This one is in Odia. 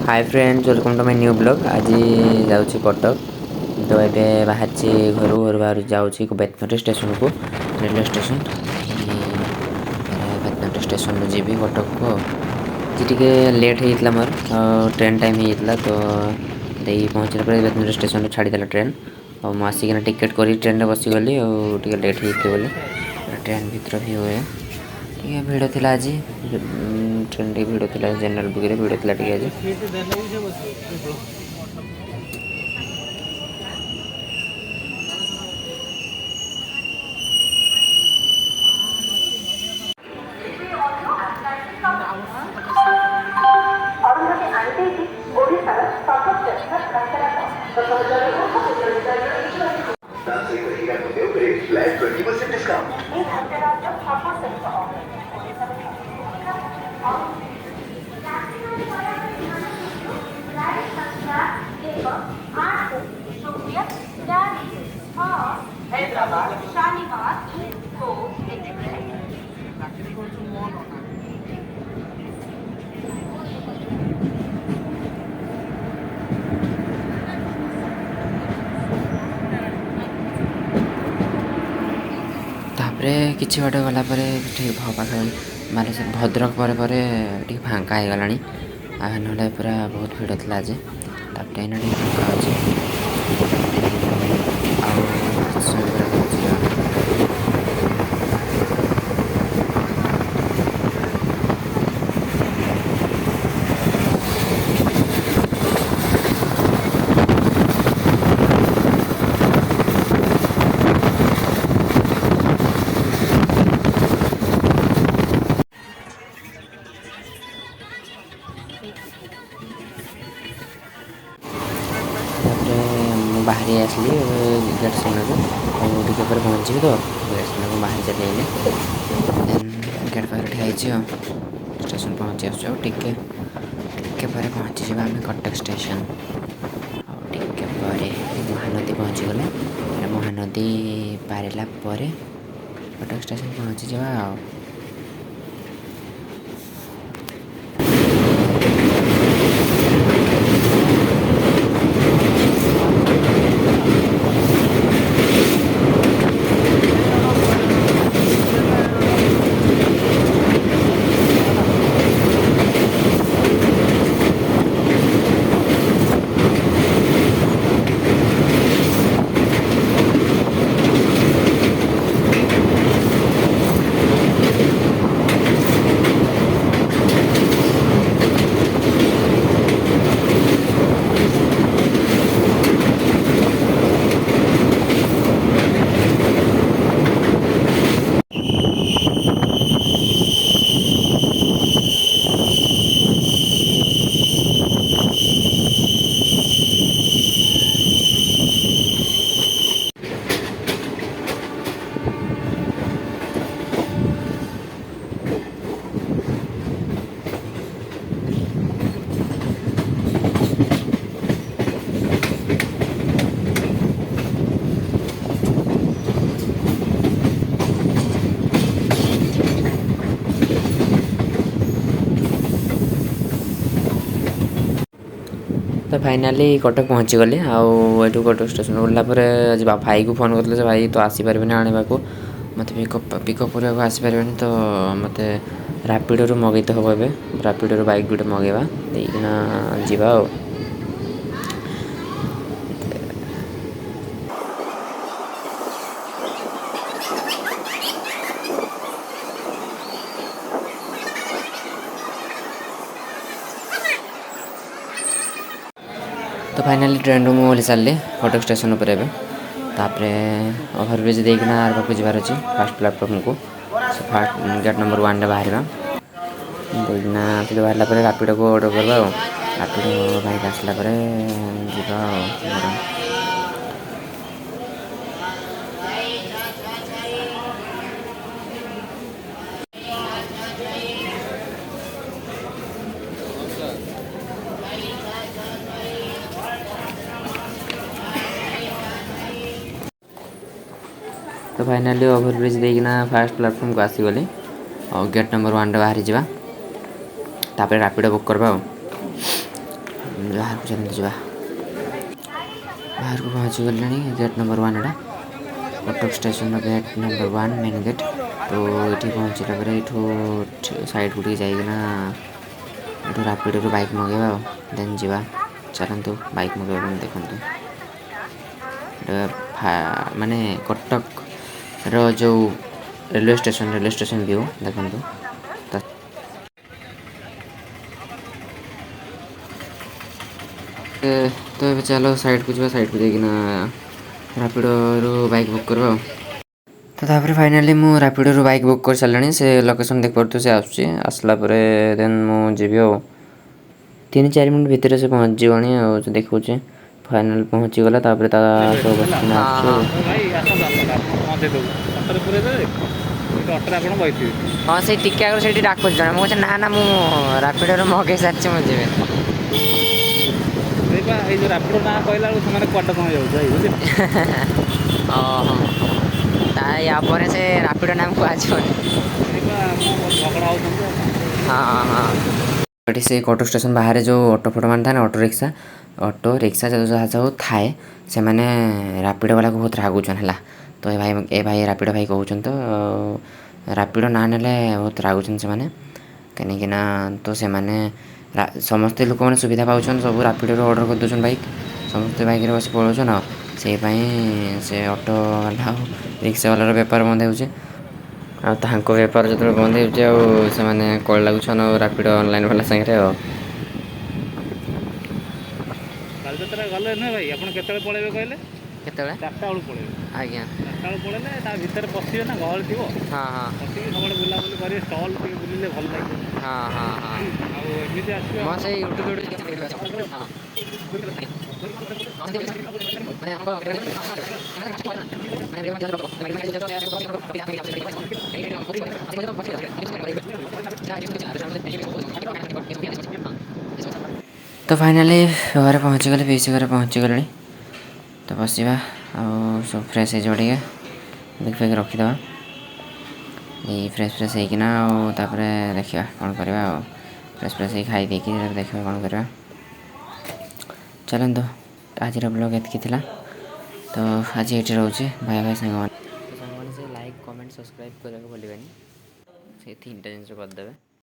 Hi friends, welcome to my new blog. आज जाऊँगी कटक तो ये बाहर घर बाहर जाऊँगी बेतनटी स्टेशन को, रेलवे स्टेशन। बेतनटी स्टेशन जी कटक को जी टे लेट होता मोर ट्रेन टाइम होता तो दे पहुँचला बेतनटी स्टेशन छाड़ीदेला ट्रेन और मुझे टिकेट कर ट्रेन में बसीगली और लेट होते बोले ट्रेन भर भी हुए टे भिड़ थी आज ट्रेन टे भिड़ थी जनरल बुक भिड़ थी टे आज फ्लैट 20% डिस्काउंट। हैदराबाद शालीमार को तापरे किसी बाट गला पाखे मारे भद्रक पर फांका हो गला ना पूरा बहुत भिड़ थी आज तापर एना फांका बाहरी आसली गेट सामने और टे पहुँची तो गेट सामने बाहर चली देन गेट पाखे ठिया स्टेशन पहुँची आस टे पहुँची जावा आम कटक स्टेशन और टे महानदी पहुँची गले महानदी पारा कटक स्टेशन पहुँची जावा तो फाइनाली कटक पहुँची गली आउ कटक स्टेशन ओल्ला आज भाई को फोन करते भाई तो आसपारे आने को मत पिकअप करने आसपारे तो मत रापिडो मगई तो हम ए रापिडो बाइक गोटे मगेवा देना जावा तो फाइनाली ट्रेन रूम ओह्ली सारे कटक स्टेशन उपर तापरे ओभर ब्रिज देखना आर पाक जबार अच्छे फास्ट प्लाटफर्म को फास्ट गेट नंबर 1 बाहर देखना बाहर रापिडो को ऑर्डर करवा रापिडो बाइक आसला जा तो फाइनाली ओभर ब्रिज देखना फास्ट प्लेटफॉर्म को आसीगली और गेट नंबर 1 बाहरी जावा तापर रापिडो बुक करवा ବାହାରକୁ ଚାଲନ୍ତୁ ଯିବା। ବାହାରକୁ ପହଞ୍ଚିଗଲାଣି ଗେଟ୍ ନମ୍ବର 1 ଏଇଟା କଟକ ଷ୍ଟେସନର ଗେଟ୍ ନମ୍ବର 1 ମେନ୍ ଗେଟ୍। ତ ଏଠି ପହଞ୍ଚିଲା ପରେ ଏଇଠୁ ସାଇଡ଼୍କୁ ଟିକେ ଯାଇକିନା ଏଠୁ ରାପିଡ଼ୋରୁ ବାଇକ୍ ମଗାଇବା ଆଉ ଦେନ୍ ଯିବା। ଚାଲନ୍ତୁ ବାଇକ୍ ମଗାଇବା ଦେଖନ୍ତୁ ମାନେ କଟକର ଯେଉଁ ରେଲୱେ ଷ୍ଟେସନ୍ ଭିଉ ଦେଖନ୍ତୁ। ତ ଏବେ ଚାଲ ସାଇଡ଼୍କୁ ଯିବା। ସାଇଡ଼୍କୁ ଯାଇକିନା ରାପିଡ଼ୋରୁ ବାଇକ୍ ବୁକ୍ କରିବା ଆଉ। ତ ତାପରେ ଫାଇନାଲି ମୁଁ ରାପିଡ଼ୋରୁ ବାଇକ୍ ବୁକ୍ କରିସାରିଲିଣି। ସେ ଲୋକେସନ୍ ଦେଖିପାରୁଥିବେ ସେ ଆସୁଛି। ଆସିଲା ପରେ ଦେନ୍ ମୁଁ ଯିବି ଆଉ 3-4 ମିନିଟ୍ ଭିତରେ ସେ ପହଞ୍ଚିଯିବଣି ଆଉ ଦେଖାଉଛି। ଫାଇନାଲ୍ ପହଞ୍ଚିଗଲା। ତାପରେ ତା ସହ ବସିକିନା ଆସୁଛୁ। ହଁ ସେଇ ଟିକେ ଆଗରୁ ସେଇଠି ଡାକୁଛି ଜଣେ। ମୁଁ କହୁଛି ନା ମୁଁ ରାପିଡ଼ୋରୁ ମଗେଇ ସାରିଛି ମୁଁ ଯିବି। ଏଇ ଯେଉଁ ରାପିଡ଼ୋ ନାଁ କହିଲା ବେଳକୁ ସେମାନେ କୁଆଡ଼େ କ'ଣ ଯାଉଛି ଓହୋ ତା ୟା ପରେ ସେ ରାପିଡ଼ୋ ନାମ କୁହାଯିବନି। ଝଗଡ଼ା ହେଉଛନ୍ତି। ହଁ ଏଠି ସେ କଟକ ଷ୍ଟେସନ୍ ବାହାରେ ଯେଉଁ ଅଟୋ ମାନେ ଥାଏ ନା ଅଟୋ ରିକ୍ସା ଯାହା ସବୁ ଥାଏ ସେମାନେ ରାପିଡ଼ୋ ବାଲାକୁ ବହୁତ ରାଗୁଛନ୍ତି ହେଲା। ତ ଏ ଭାଇ ରାପିଡ଼ୋ ଭାଇ କହୁଛନ୍ତି ତ ରାପିଡ଼ୋ ନାଁ ନେଲେ ବହୁତ ରାଗୁଛନ୍ତି ସେମାନେ। କାହିଁକିନା ତ ସେମାନେ ସମସ୍ତେ ଲୋକମାନେ ସୁବିଧା ପାଉଛନ୍ତି ସବୁ ରାପିଡ଼ୋରୁ ଅର୍ଡ଼ର କରିଦେଉଛନ୍ତି ବାଇକ୍। ସମସ୍ତେ ବାଇକ୍ରେ ବସି ପଳାଉଛନ୍ତି ଆଉ ସେଇପାଇଁ ସେ ଅଟୋ ବାଲା ଆଉ ରିକ୍ସା ବାଲାର ବେପାର ବନ୍ଦ ହେଉଛି। ଆଉ ତାଙ୍କ ବେପାର ଯେତେବେଳେ ବନ୍ଦ ହେଉଛି ଆଉ ସେମାନେ କଳ ଲାଗୁଛନ୍ ଆଉ ରାପିଡ଼ୋ ଅନଲାଇନ୍ ବାଲା ସାଙ୍ଗରେ ଆଉ। ବାଲିଯାତ୍ରା ଗଲେ ନୁହେଁ ଭାଇ ଆପଣ କେତେବେଳେ ପଳେଇବେ କହିଲେ? କେତେବେଳେ? 4ଟା ବେଳକୁ ପଳେଇବେ। ଆଜ୍ଞା 4ଟା ବେଳକୁ ପଳେଇଲେ ତା ଭିତରେ ପଶିବେ ନା ଗହଳି ଥିବ। ହଁ ପଶିକି ସବୁଆଡ଼େ ବୁଲାବୁଲି କରିବେ। ଷ୍ଟଲ୍ ଟିକେ ବୁଲିଲେ ଭଲ ଲାଗିବ। ଆଉ ଏମିତି ଆସିବେ ମୁଁ ଆପଣ ସେଇ ୟୁଟ୍ୟୁବ୍ ତ ଫାଇନାଲି ଘରେ ପହଞ୍ଚିଗଲେ ପିଇସି ଘରେ ପହଞ୍ଚିଗଲେଣି। ତ ବସିବା ଆଉ ସବୁ ଫ୍ରେଶ୍ ହେଇଯିବ ଟିକେ ଦେଖି ରଖିଦେବା। ଫ୍ରେଶ୍ ହେଇକିନା ଆଉ ତାପରେ ଦେଖିବା କ'ଣ କରିବା ଆଉ ଫ୍ରେଶ୍ ହେଇକି ଖାଇ ଦେଇକି ତାପରେ ଦେଖିବା କ'ଣ କରିବା। ଚାଲନ୍ତୁ ଆଜିର ବ୍ଲଗ୍ ଏତିକି ଥିଲା। ତ ଆଜି ଏଇଠି ରହୁଛି। ବାଏ ବାଏ ସାଙ୍ଗମାନେ। ସେ ଲାଇକ୍ କମେଣ୍ଟ ସବସ୍କ୍ରାଇବ୍ କରିବାକୁ ଭୁଲିବେନି। ସେ 3ଟା ଜିନିଷ କରିଦେବେ।